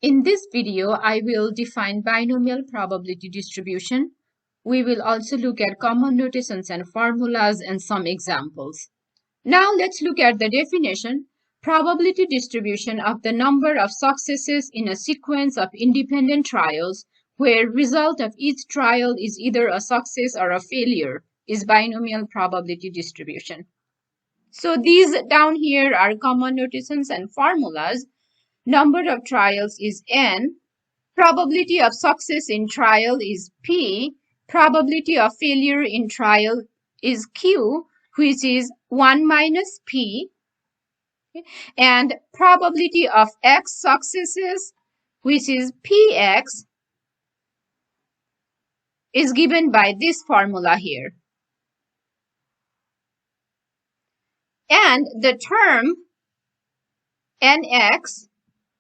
In this video, I will define binomial probability distribution. We will also look at common notations and formulas and some examples. Now let's look at the definition. Probability distribution of the number of successes in a sequence of independent trials where result of each trial is either a success or a failure is binomial probability distribution. So these down here are common notations and formulas. Number of trials is n. Probability of success in trial is p. Probability of failure in trial is q, which is 1 minus p. And probability of x successes, which is px, is given by this formula here. And the term nx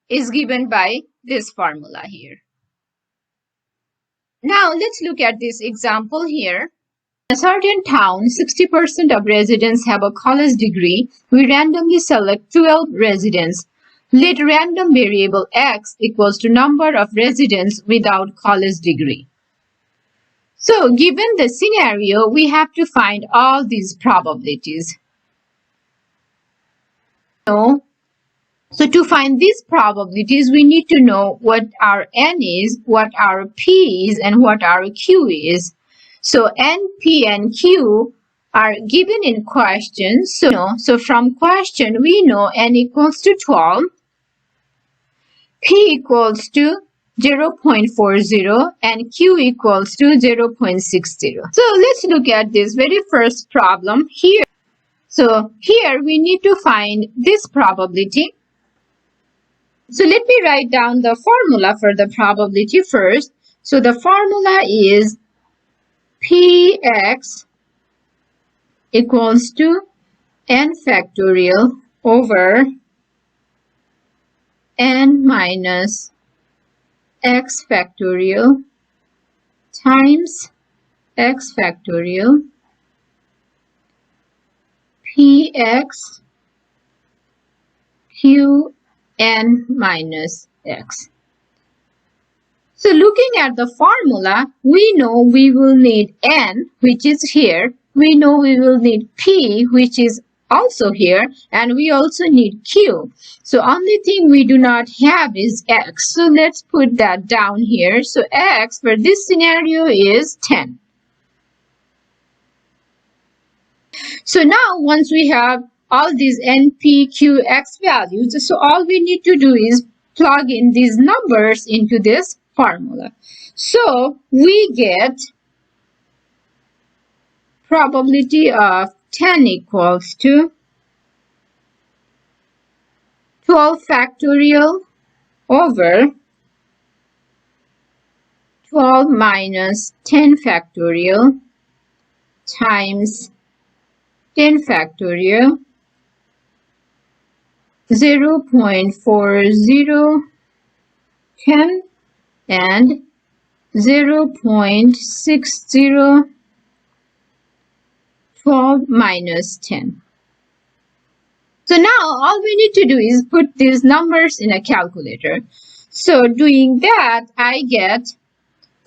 is given by this formula here. Now let's look at this example here. In a certain town, 60% of residents have a college degree. We randomly select 12 residents. Let random variable x equals to number of residents without college degree. So given the scenario, we have to find all these probabilities. So to find these probabilities, we need to know what our n is, what our p is, and what our q is. So n, p, and q are given in question. So from question, we know n equals to 12, p equals to 0.40, and q equals to 0.60. So let's look at this very first problem here. So here we need to find this probability. So let me write down the formula for the probability first. So the formula is px equals to n factorial over n minus x factorial times x factorial px q n minus x. So looking at the formula, we know we will need n, which is here. We know we will need p, which is also here, and we also need q. So only thing we do not have is x. So let's put that down here. So x for this scenario is 10. So now once we have all these n, p, q, x values, so all we need to do is plug in these numbers into this formula. So we get probability of 10 equals to 12 factorial over 12 minus 10 factorial times 10 factorial 0.4010 and 0.60 12 minus 10. So now all we need to do is put these numbers in a calculator. So doing that, I get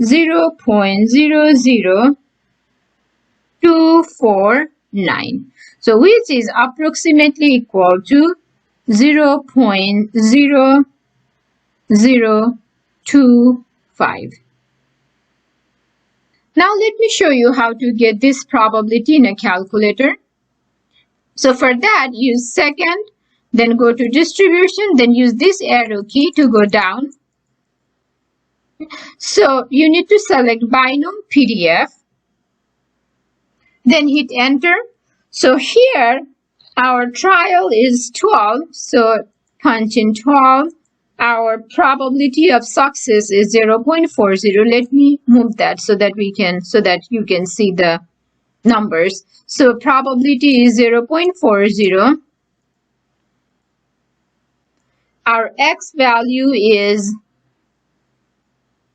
0.00249. So which is approximately equal to 0.0025. Now let me show you how to get this probability in a calculator. So for that, use second, then go to distribution, then use this arrow key to go down. So you need to select binom PDF, then hit enter. So here our trial is 12, so punch in 12. Our probability of success is 0.40. Let me move that so that you can see the numbers. So probability is 0.40. Our x value is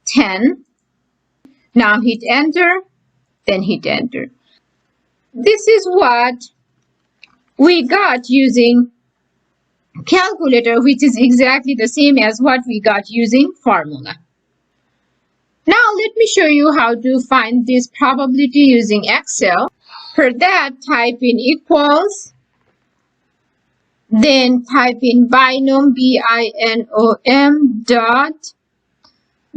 10. Now hit enter, then hit enter. This is what we got using calculator, which is exactly the same as what we got using formula. Now let me show you how to find this probability using Excel. For that, type in equals, then type in binom, B-I-N-O-M dot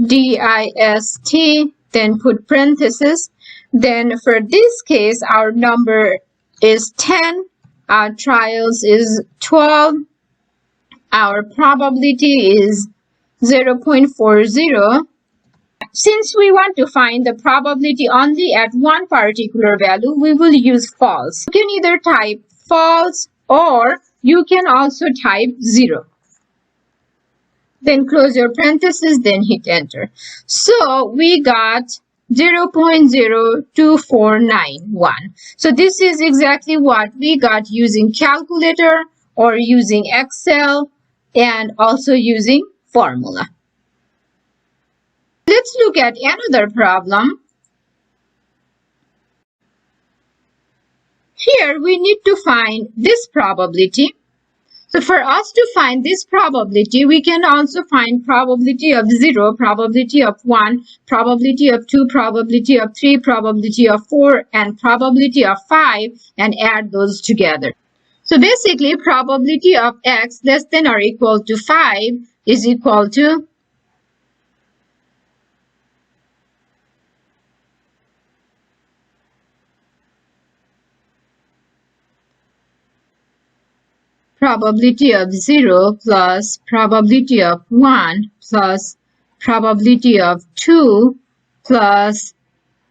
D-I-S-T, then put parentheses. Then for this case, our number is 10, our trials is 12, our probability is 0.40. Since we want to find the probability only at one particular value, we will use false. You can either type false or you can also type 0. Then close your parentheses, then hit enter. So we got 0.02491. So this is exactly what we got using calculator or using Excel and also using formula. Let's look at another problem. Here we need to find this probability. So for us to find this probability, we can also find probability of 0, probability of 1, probability of 2, probability of 3, probability of 4, and probability of 5, and add those together. So basically, probability of x less than or equal to 5 is equal to probability of 0 plus probability of 1 plus probability of 2 plus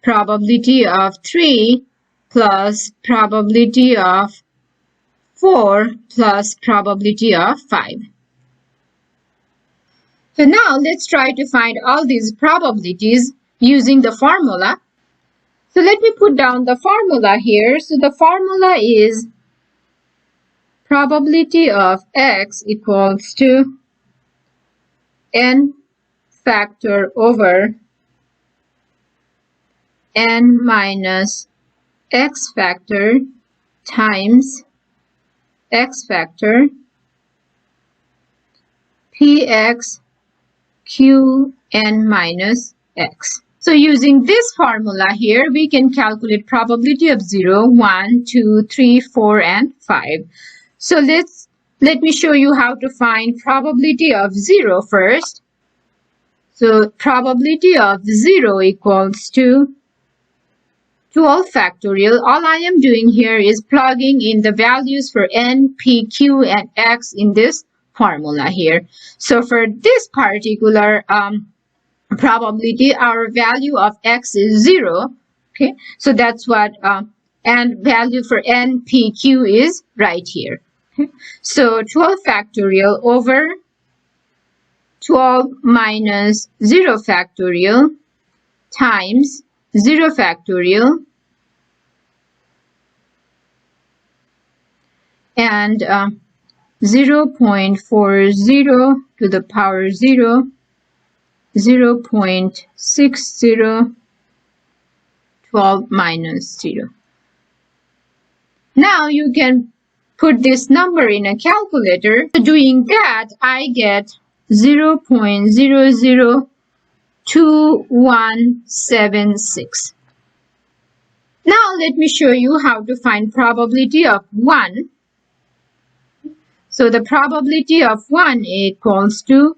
probability of 3 plus probability of 4 plus probability of 5. So now let's try to find all these probabilities using the formula. So let me put down the formula here. So the formula is probability of x equals to n factor over n minus x factor times x factor px q n minus x. So using this formula here, we can calculate probability of 0, 1, 2, 3, 4, and 5. So let me show you how to find probability of 0 first. So probability of 0 equals to 12 factorial. All I am doing here is plugging in the values for n, p, q, and x in this formula here. So for this particular probability, our value of x is 0. Okay, so that's what, and value for n, p, q is right here. So 12 factorial over 12 minus 0 factorial times 0 factorial and 0.40 to the power 0, 0.60, 12 minus 0. Now you can put this number in a calculator. Doing that, I get 0.002176. Now let me show you how to find probability of 1. So the probability of 1 equals to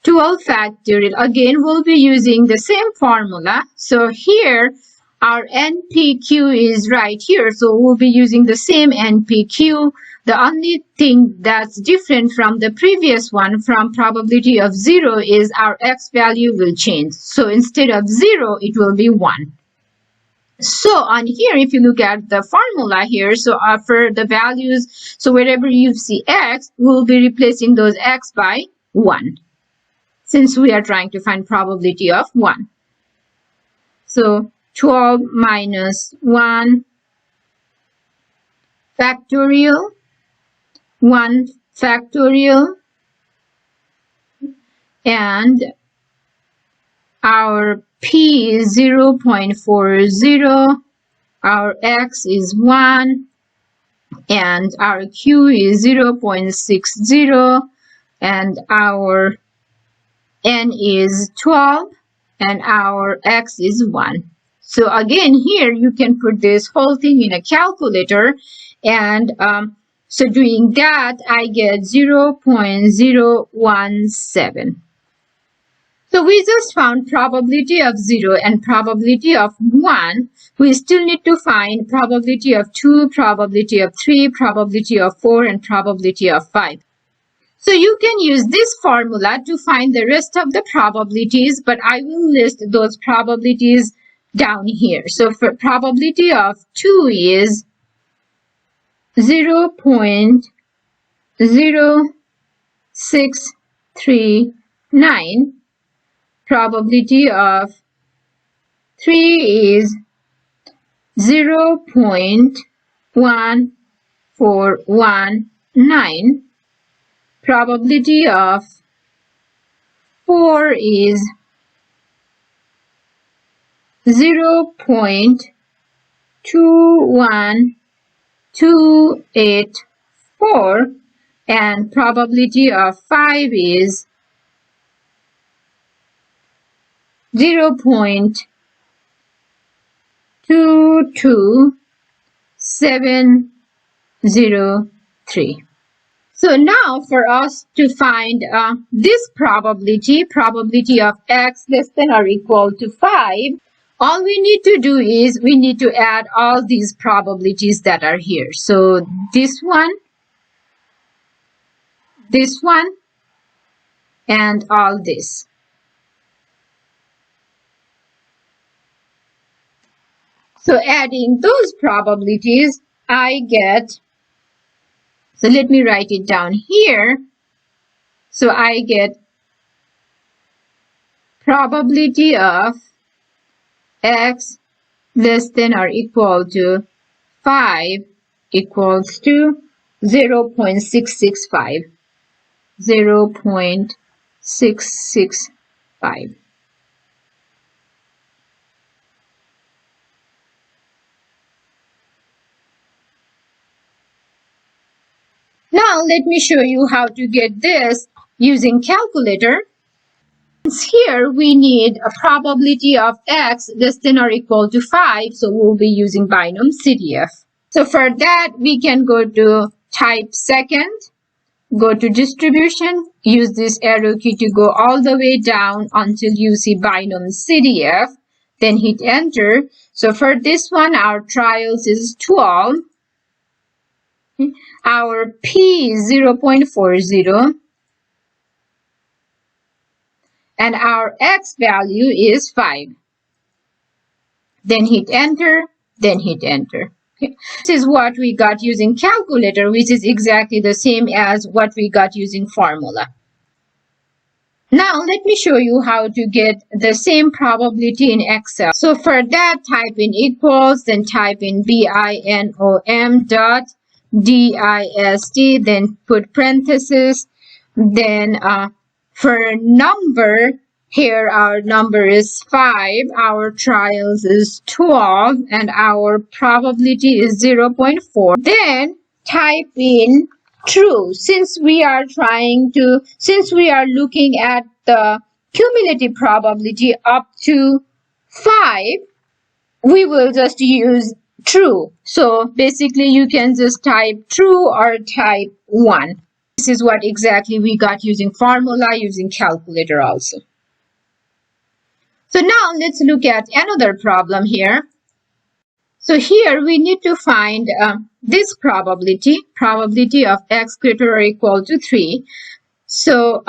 12 factorial. Again, we'll be using the same formula. So here, our NPQ is right here. So we'll be using the same NPQ. The only thing that's different from the previous one, from probability of 0, is our x value will change. So instead of 0, it will be 1. So on here, if you look at the formula here, so for the values, so wherever you see x, we'll be replacing those x by 1, since we are trying to find probability of 1. So 12 minus 1 factorial, 1 factorial, and our p is 0.40, our x is 1, and our Q is 0.60, and our N is 12, and our X is 1. So again, here you can put this whole thing in a calculator, and so doing that, I get 0.017. So we just found probability of 0 and probability of 1. We still need to find probability of 2, probability of 3, probability of 4, and probability of 5. So you can use this formula to find the rest of the probabilities, but I will list those probabilities down here. So for probability of 2 is 0.0639. Probability of 3 is 0.1419. Probability of 4 is 0.21284, and probability of 5 is 0.22703. So now for us to find this probability of x less than or equal to 5, all we need to do is we need to add all these probabilities that are here. So this one, and all this. So adding those probabilities, I get, so let me write it down here. So I get probability of x less than or equal to 5 equals to 0.665. 0.665. Now let me show you how to get this using calculator. Here we need a probability of x less than or equal to 5, so we'll be using binomial CDF. So for that, we can go to type second, go to distribution, use this arrow key to go all the way down until you see binomial CDF, then hit enter. So for this one, our trials is 12. Our P is 0.40. And our x value is 5. Then hit enter, then hit enter. Okay. This is what we got using calculator, which is exactly the same as what we got using formula. Now let me show you how to get the same probability in Excel. So for that, type in equals, then type in binom dot dist, then put parentheses, then for number, here our number is 5, our trials is 12, and our probability is 0.4. Then type in true. Since we are looking at the cumulative probability up to 5, we will just use true. So basically you can just type true or type 1. This is what exactly we got using formula, using calculator also. So now let's look at another problem here. So here we need to find this probability of x greater or equal to 3. So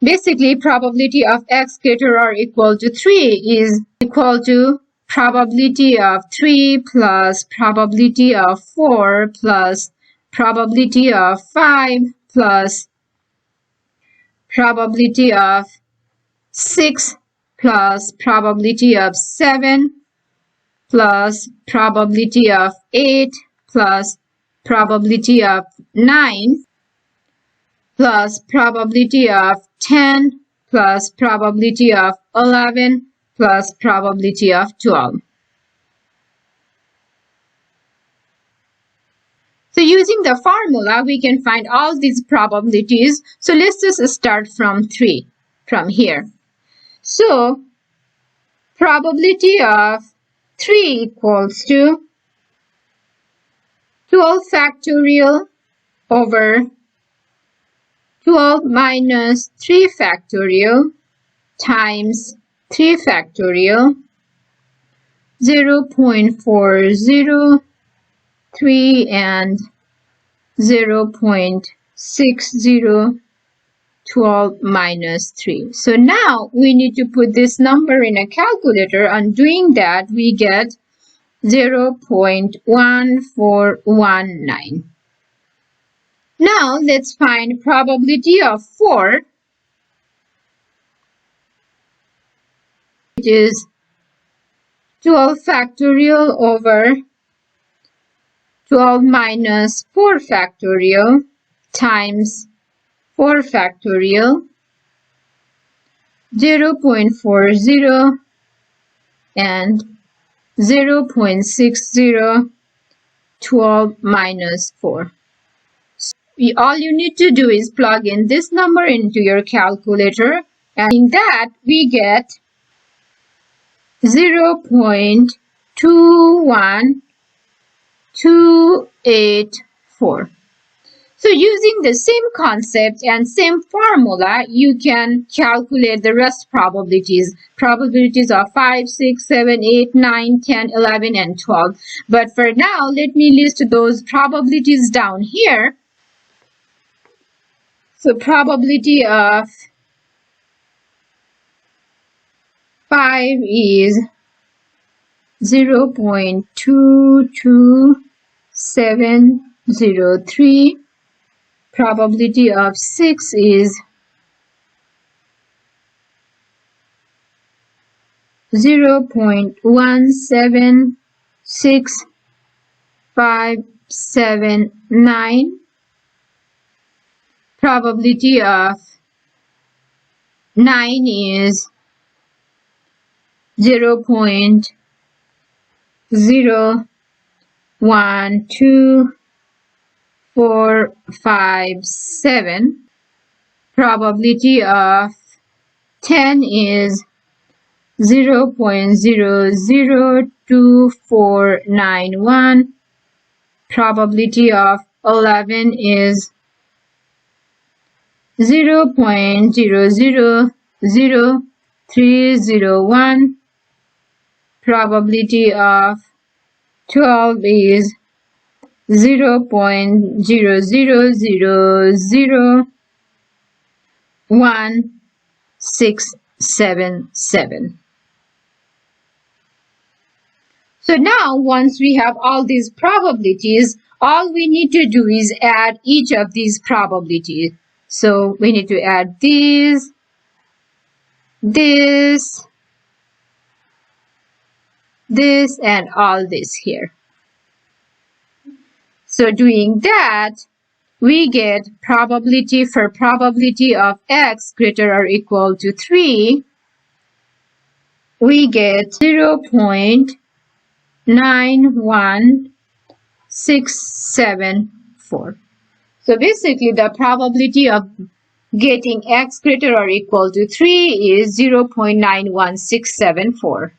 basically probability of x greater or equal to 3 is equal to probability of 3 plus probability of 4 plus probability of 5 plus probability of 6 plus probability of 7 plus probability of 8 plus probability of 9 plus probability of 10 plus probability of 11 plus probability of 12. So using the formula, we can find all these probabilities. So let's just start from 3, from here. So probability of 3 equals to 12 factorial over 12 minus 3 factorial times 3 factorial 0.403 and 0.6012 minus 3. So now we need to put this number in a calculator. On doing that, we get 0.1419. Now let's find probability of 4. It is 12 factorial over 12 minus 4 factorial times 4 factorial 0.40 and 0.6012 minus 4. So all you need to do is plug in this number into your calculator, and in that we get 0.21284. So using the same concept and same formula, you can calculate the rest probabilities. Probabilities of 5, 6, 7, 8, 9, 10, 11, and 12. But for now, let me list those probabilities down here. So probability of 5 is 0.22703. Probability of 6 is 0.176579. Probability of 9 is 0.01247. Probability of 10 is 0.002491. Probability of 11 is 0.000301. Probability of 12 is 0.0001677. So now, once we have all these probabilities, all we need to do is add each of these probabilities. So we need to add this, and all this here. So doing that, we get probability for probability of x greater or equal to 3, we get 0.91674. So basically the probability of getting x greater or equal to 3 is 0.91674.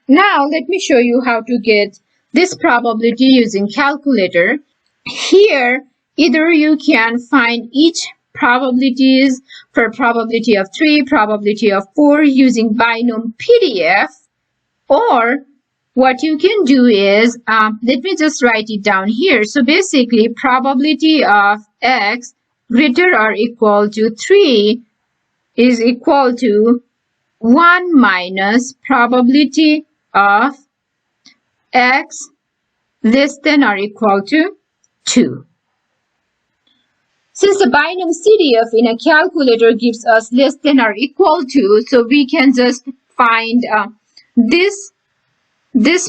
Now let me show you how to get this probability using calculator. Here, either you can find each probabilities for probability of 3, probability of 4 using Binomial PDF, or what you can do is, let me just write it down here. So basically, probability of x greater or equal to 3 is equal to 1 minus probability of x less than or equal to 2. Since the binomial CDF in a calculator gives us less than or equal to, so we can just find this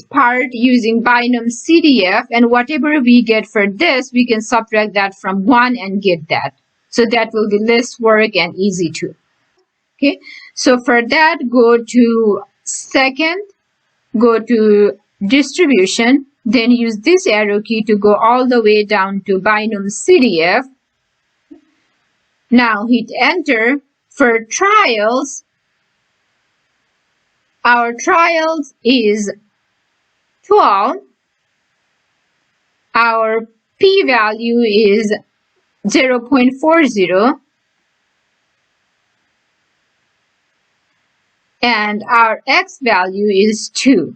part using binomial CDF, and whatever we get for this, we can subtract that from 1 and get that. So that will be less work and easy too. Okay, so for that, go to second, go to distribution, then use this arrow key to go all the way down to binomial CDF. Now hit enter. For trials, our trials is 12. Our p-value is 0.40 and our x value is 2.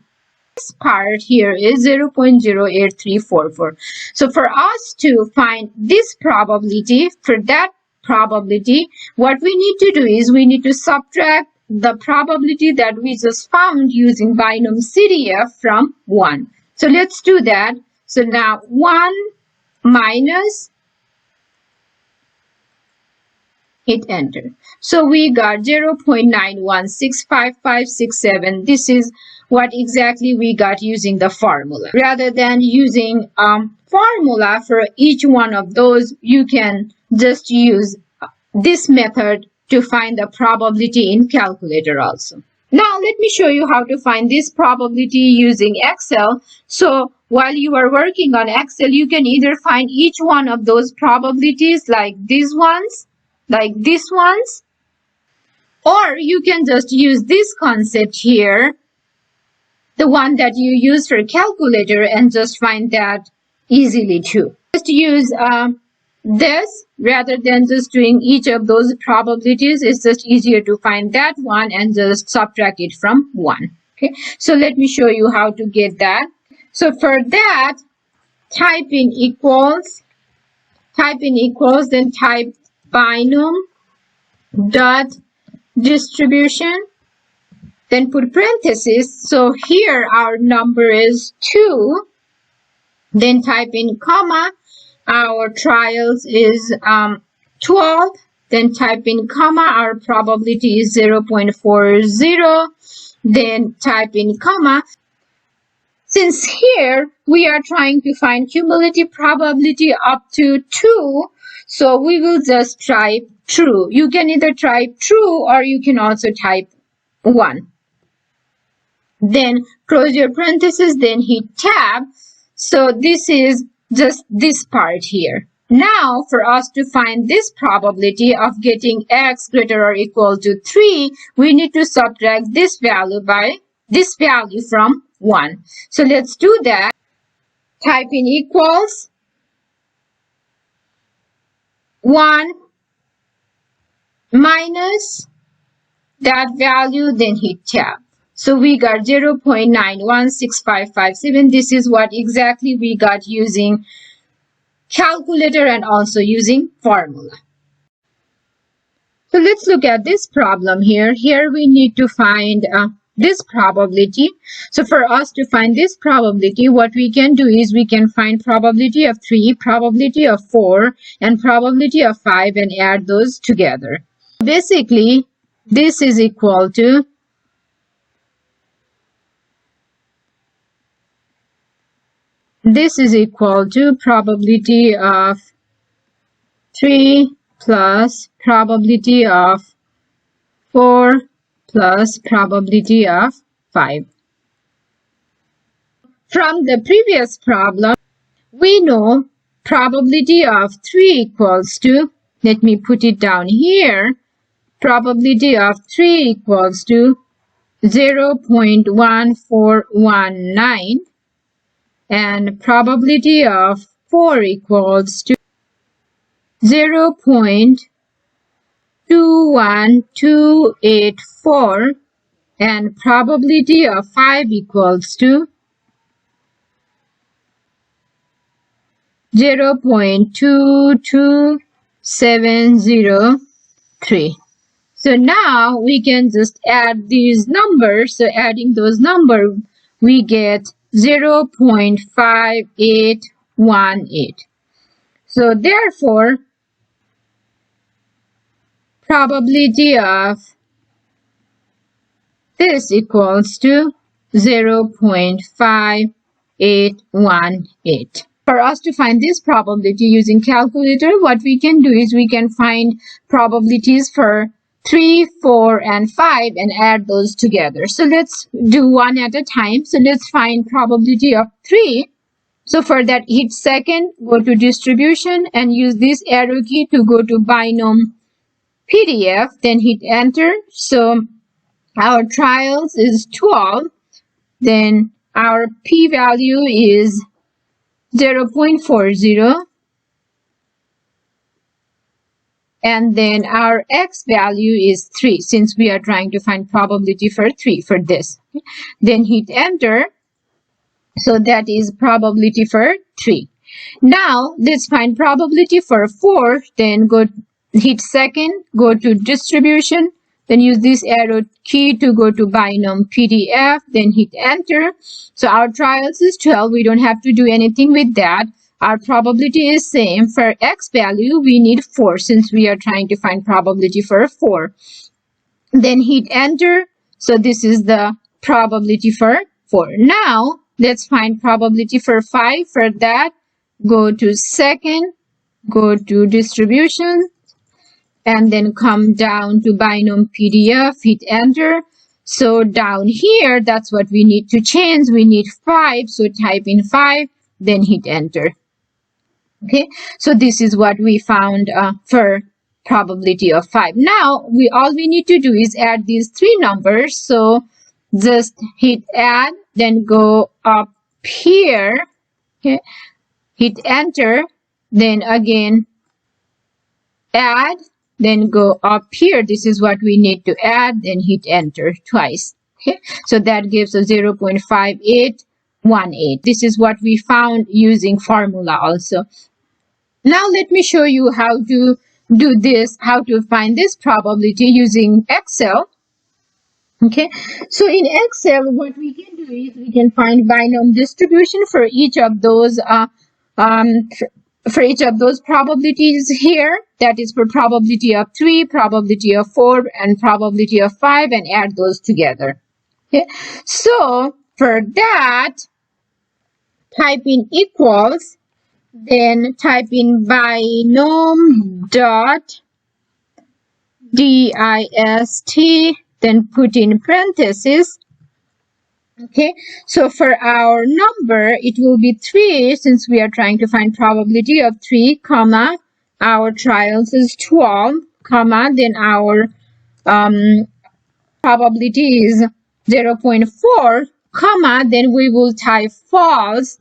This part here is 0.08344. So for us to find this probability, for that probability, what we need to do is we need to subtract the probability that we just found using binomial CDF from 1. So let's do that. So now 1 minus, hit enter. So we got 0.9165567. This is what exactly we got using the formula. Rather than using formula for each one of those, you can just use this method to find the probability in calculator also. Now let me show you how to find this probability using Excel. So while you are working on Excel, you can either find each one of those probabilities like these ones, or you can just use this concept here, the one that you use for calculator, and just find that easily too. Just use this rather than just doing each of those probabilities. It's just easier to find that one and just subtract it from 1. Okay, so let me show you how to get that. So for that, type in equals, then type binomial dot distribution, then put parentheses. So here our number is 2, then type in comma, our trials is 12, then type in comma, our probability is 0.40, then type in comma. Since here we are trying to find cumulative probability up to 2, so we will just type true. You can either type true or you can also type 1. Then close your parentheses, then hit tab. So this is just this part here. Now for us to find this probability of getting x greater or equal to 3, we need to subtract this value by this value from 1. So let's do that. Type in equals 1 minus that value, then hit tab. So we got 0.916557. This is what exactly we got using calculator and also using formula. So let's look at this problem here. Here we need to find this probability. So for us to find this probability, what we can do is we can find probability of 3, probability of 4, and probability of 5 and add those together. Basically, this is equal to probability of 3 plus probability of 4 plus probability of 5. From the previous problem, we know probability of 3 equals to, let me put it down here, probability of 3 equals to 0.1419 and probability of 4 equals to 0.21284 and probability of 5 equals to 0.22703. So now we can just add these numbers. So adding those numbers, we get 0.5818. So therefore, probability of this equals to 0.5818. For us to find this probability using calculator, what we can do is we can find probabilities for 3, 4, and 5 and add those together. So let's do one at a time. So let's find probability of 3. So for that, hit second, go to distribution and use this arrow key to go to binomial PDF, then hit enter. So our trials is 12, then our p-value is 0.40, and then our x value is 3, since we are trying to find probability for 3 for this. Then hit enter. So that is probability for 3. Now let's find probability for 4. Then go hit second, go to distribution, then use this arrow key to go to binomial PDF, then hit enter. So our trials is 12. We don't have to do anything with that. Our probability is same. For x value, we need 4, since we are trying to find probability for 4. Then hit enter. So this is the probability for 4. Now let's find probability for 5. For that, go to second, go to distribution, and then come down to binomial PDF, hit enter. So down here, that's what we need to change. We need 5, so type in 5, then hit enter. Okay, so this is what we found for probability of 5. Now, all we need to do is add these 3 numbers. So just hit add, then go up here, okay, hit enter, then again add, then go up here. This is what we need to add, then hit enter twice. Okay, so that gives us 0.5818. This is what we found using formula also. Now let me show you how to do this, how to find this probability using Excel. Okay, so in Excel, what we can do is we can find binomial distribution for each of those probabilities here. That is for probability of 3, probability of 4, and probability of 5, and add those together. Okay, so for that, type in equals, then type in binomial dot dist, then put in parentheses. Okay, so for our number, it will be 3, since we are trying to find probability of 3, comma, our trials is 12, comma, then our probability is 0.4, comma, then we will type false.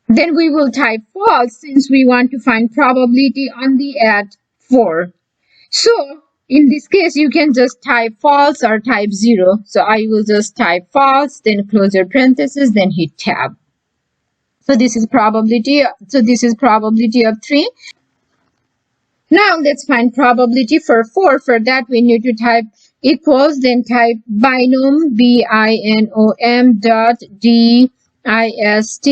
Then we will type false, since we want to find probability only at 4. So in this case, you can just type false or type 0. So I will just type false, then close your parentheses, then hit tab. So this is probability. So this is probability of 3. Now let's find probability for 4. For that, we need to type equals, then type binomial, binom dot dist,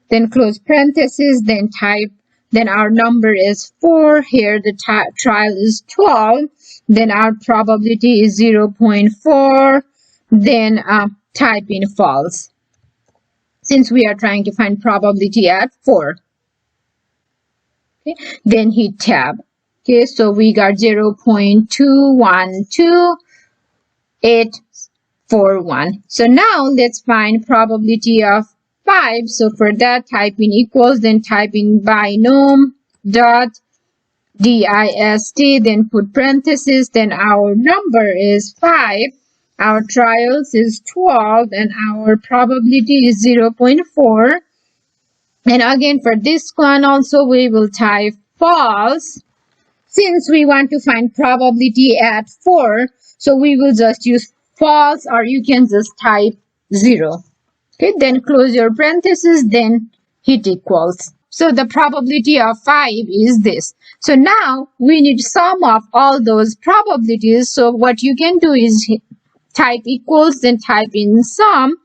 then close parentheses, then type, then our number is 4. Here the trial is 12. Then our probability is 0.4. Then type in false, since we are trying to find probability at 4. Okay, then hit tab. Okay, so we got 0.212841. So now let's find probability of 5. So for that, type in equals, then type in binomial dot dist, then put parentheses, then our number is 5. Our trials is 12, and our probability is 0.4. And again, for this one also, we will type false, since we want to find probability at 4. So we will just use false, or you can just type 0. Okay, then close your parentheses, then hit equals. So the probability of 5 is this. So now we need sum of all those probabilities. So what you can do is type equals, then type in sum,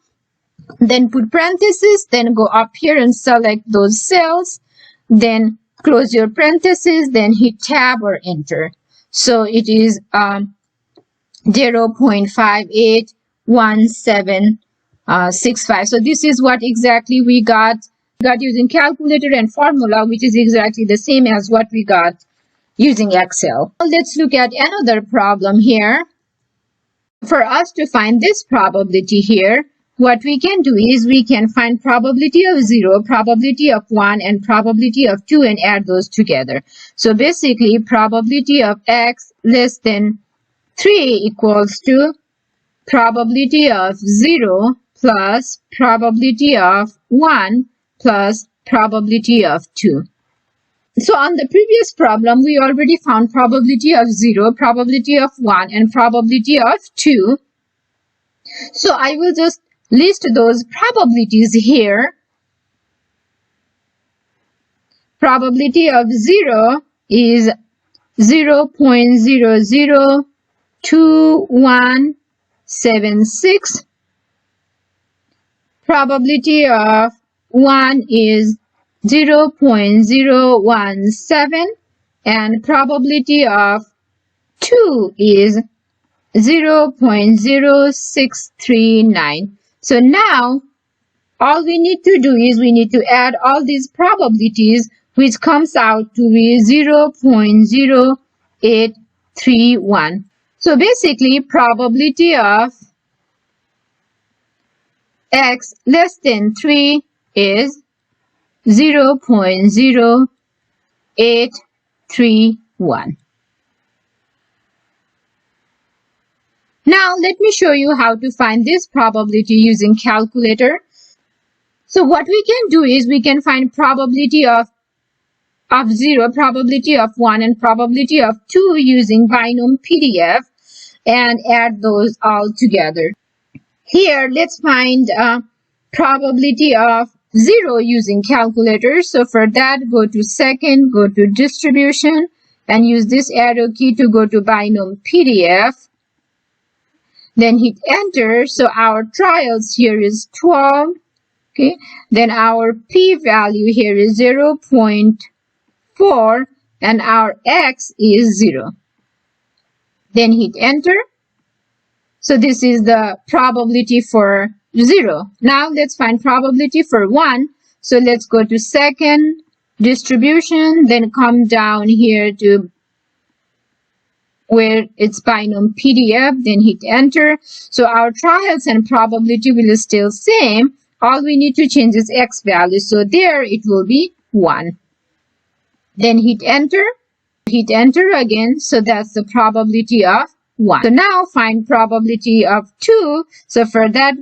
then put parentheses, then go up here and select those cells, then close your parentheses, then hit tab or enter. So it is 0.581765. So this is what exactly we got using calculator and formula, which is exactly the same as what we got using Excel. Let's look at another problem here. For us to find this probability here, what we can do is we can find probability of 0, probability of 1, and probability of 2 and add those together. So basically, probability of x less than 3 equals to probability of 0 plus probability of 1 plus probability of 2. So on the previous problem, we already found probability of 0, probability of 1, and probability of 2. So I will just list those probabilities here. Probability of 0 is 0.002176. Probability of 1 is 0.017, and probability of 2 is 0.0639. So now all we need to do is we need to add all these probabilities, which comes out to be 0.0831. So basically, probability of x less than 3 is 0.0831. Now let me show you how to find this probability using calculator. So what we can do is we can find probability of 0, probability of 1, and probability of 2 using Binomial PDF and add those all together. Here, let's find probability of 0 using calculator. So for that, go to second, go to distribution, and use this arrow key to go to Binomial PDF. Then hit enter. So our trials here is 12. Okay. Then our p-value here is 0.4 and our x is 0. Then hit enter. So this is the probability for 0. Now let's find probability for 1. So let's go to second, distribution, then come down here to where it's Binomial PDF, then hit enter. So our trials and probability will still same. All we need to change is x value. So there it will be 1. Then hit enter again. So that's the probability of 1. So now find probability of 2. So for that,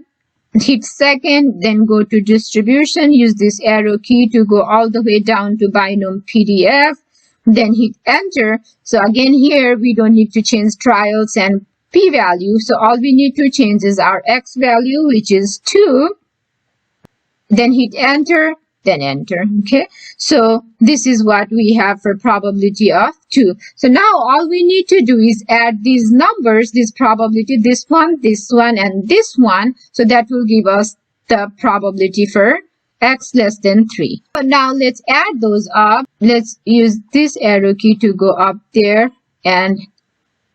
hit second, then go to distribution, use this arrow key to go all the way down to Binomial PDF, then hit enter. So again here, we don't need to change trials and p-value. So all we need to change is our x value, which is 2. Then hit enter, then enter. Okay, so this is what we have for probability of 2. So now all we need to do is add these numbers, this probability, this one, and this one. So that will give us the probability for x less than 3. So now let's add those up. Let's use this arrow key to go up there, and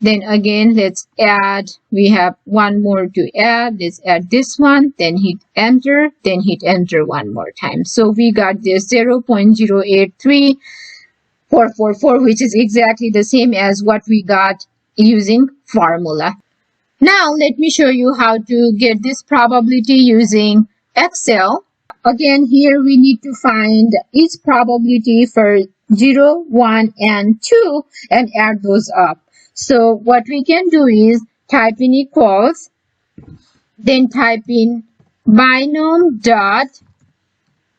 then again let's add. We have one more to add. Let's add this one, then hit enter one more time. So we got this 0.083444, which is exactly the same as what we got using formula. Now let me show you how to get this probability using Excel. Again, here we need to find each probability for 0, 1, and 2 and add those up. So what we can do is type in equals, then type in binomial dot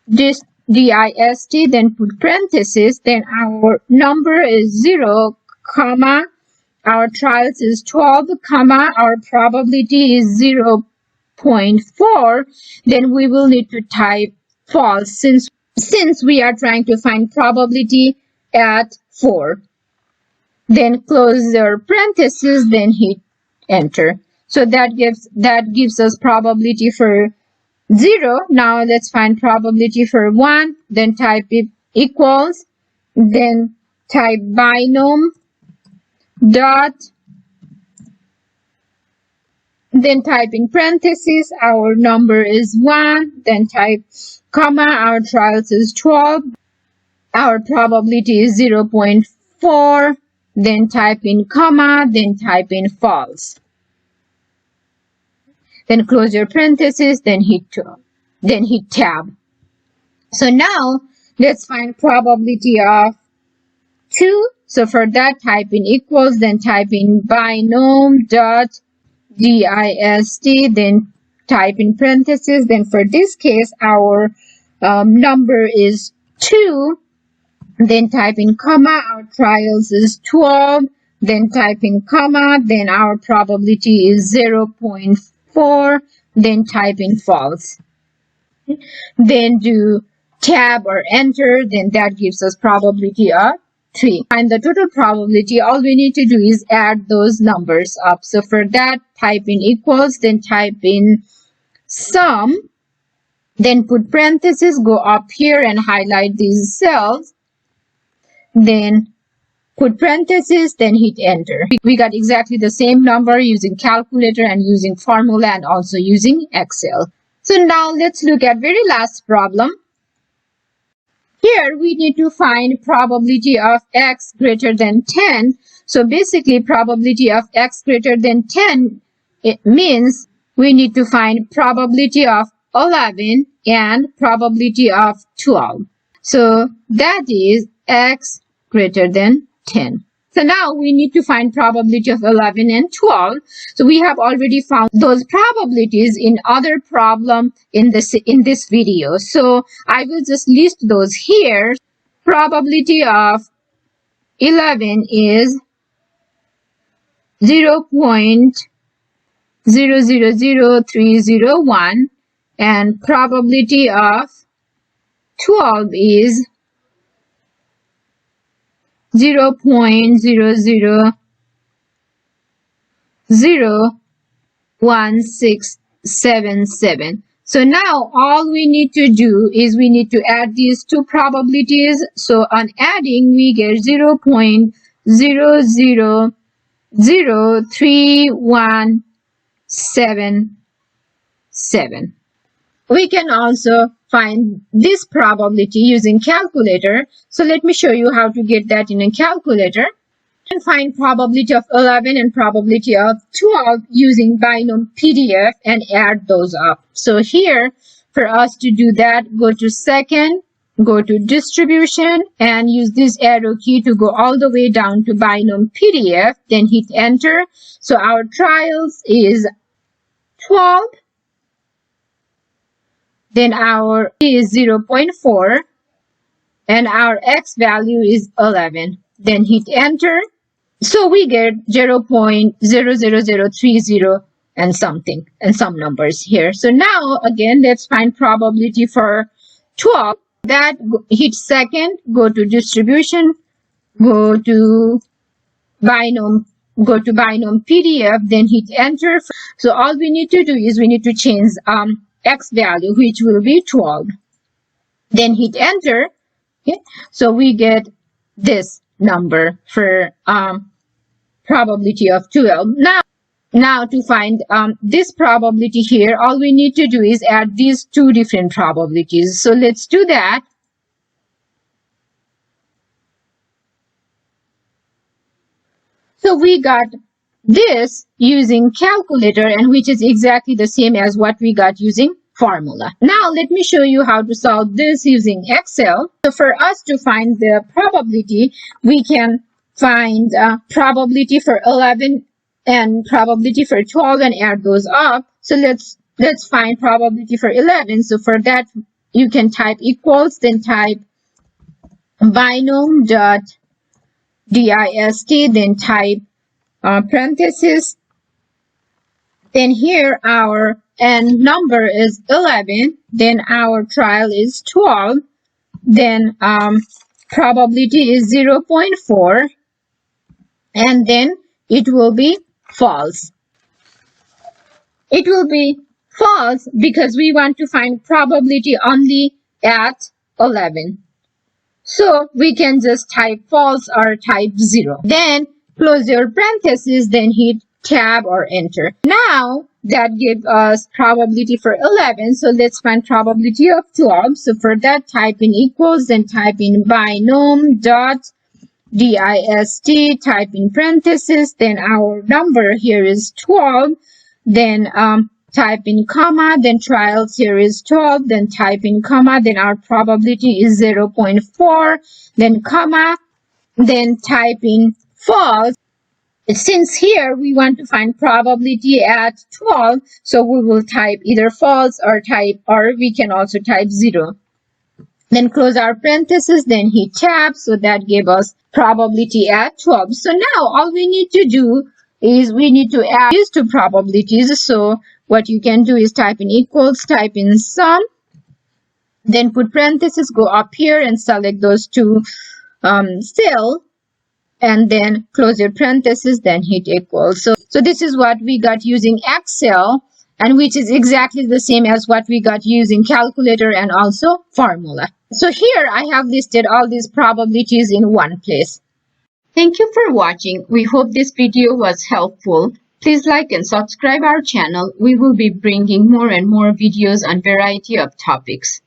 dist, then put parentheses, then our number is 0, comma, our trials is 12, comma, our probability is 0.4, then we will need to type false since we are trying to find probability at 4. Then close your parentheses, then hit enter. So that gives us probability for 0. Now let's find probability for 1. Then type it equals, then type binomial dot, then type in parentheses, our number is 1, then type comma, our trials is 12, our probability is 0.4, 4, then type in comma, then type in false. Then close your parentheses, then hit tab. So now let's find probability of 2. So for that, type in equals, then type in binom dot dist, then type in parentheses. Then for this case, our number is 2. Then type in comma, our trials is 12. Then type in comma, then our probability is 0.4. Then type in false. Then do tab or enter, then that gives us probability of 3. And the total probability, all we need to do is add those numbers up. So for that, type in equals, then type in sum, then put parentheses, go up here and highlight these cells, then put parentheses, then hit enter. We got exactly the same number using calculator and using formula and also using Excel. So now let's look at very last problem. Here we need to find probability of x greater than 10. So basically probability of x greater than 10, it means we need to find probability of 11 and probability of 12. So that is x greater than 10. So now we need to find probability of 11 and 12. So we have already found those probabilities in other problem in this video. So I will just list those here. Probability of 11 is 0.000301 and probability of 12 is 0.001677. So now all we need to do is we need to add these two probabilities. So on adding, we get 0.003177. We can also find this probability using calculator. So let me show you how to get that in a calculator. And find probability of 11 and probability of 12 using Binomial PDF and add those up. So here, for us to do that, go to second, go to distribution, and use this arrow key to go all the way down to Binomial PDF, then hit enter. So our trials is 12. Then our is 0.4 and our x value is 11. Then hit enter. So we get 0.00030 and something and some numbers here. So now again, let's find probability for 12. That hit second, go to distribution, go to Binomial PDF, then hit enter. So all we need to do is we need to change x value, which will be 12. Then hit enter. Okay. So we get this number for probability of 12. Now to find this probability here, all we need to do is add these two different probabilities. So let's do that. So we got this using calculator, and which is exactly the same as what we got using formula. Now let me show you how to solve this using Excel. So for us to find the probability, we can find probability for 11 and probability for 12 and add those up. So let's find probability for 11. So for that, you can type equals, then type binom.dist, then type parentheses. Then here our n number is 11. Then our trial is 12. Then probability is 0.4. And then it will be false. It will be false because we want to find probability only at 11. So we can just type false or type 0. Then close your parentheses, then hit tab or enter. Now that gives us probability for 11. So let's find probability of 12. So for that, type in equals, then type in binom.dist, dist, type in parentheses, then our number here is 12, then type in comma, then trials here is 12, then type in comma, then our probability is 0.4, then comma, then type in false. Since here we want to find probability at 12, so we will type either false or we can also type 0. Then close our parentheses, then hit tab, so that gave us probability at 12. So now all we need to do is we need to add these two probabilities. So what you can do is type in equals, type in sum, then put parentheses, go up here and select those two cells, and then close your parentheses, then hit equals. So this is what we got using Excel, and which is exactly the same as what we got using calculator and also formula. So here I have listed all these probabilities in one place. Thank you for watching. We hope this video was helpful. Please like and subscribe our channel. We will be bringing more and more videos on variety of topics.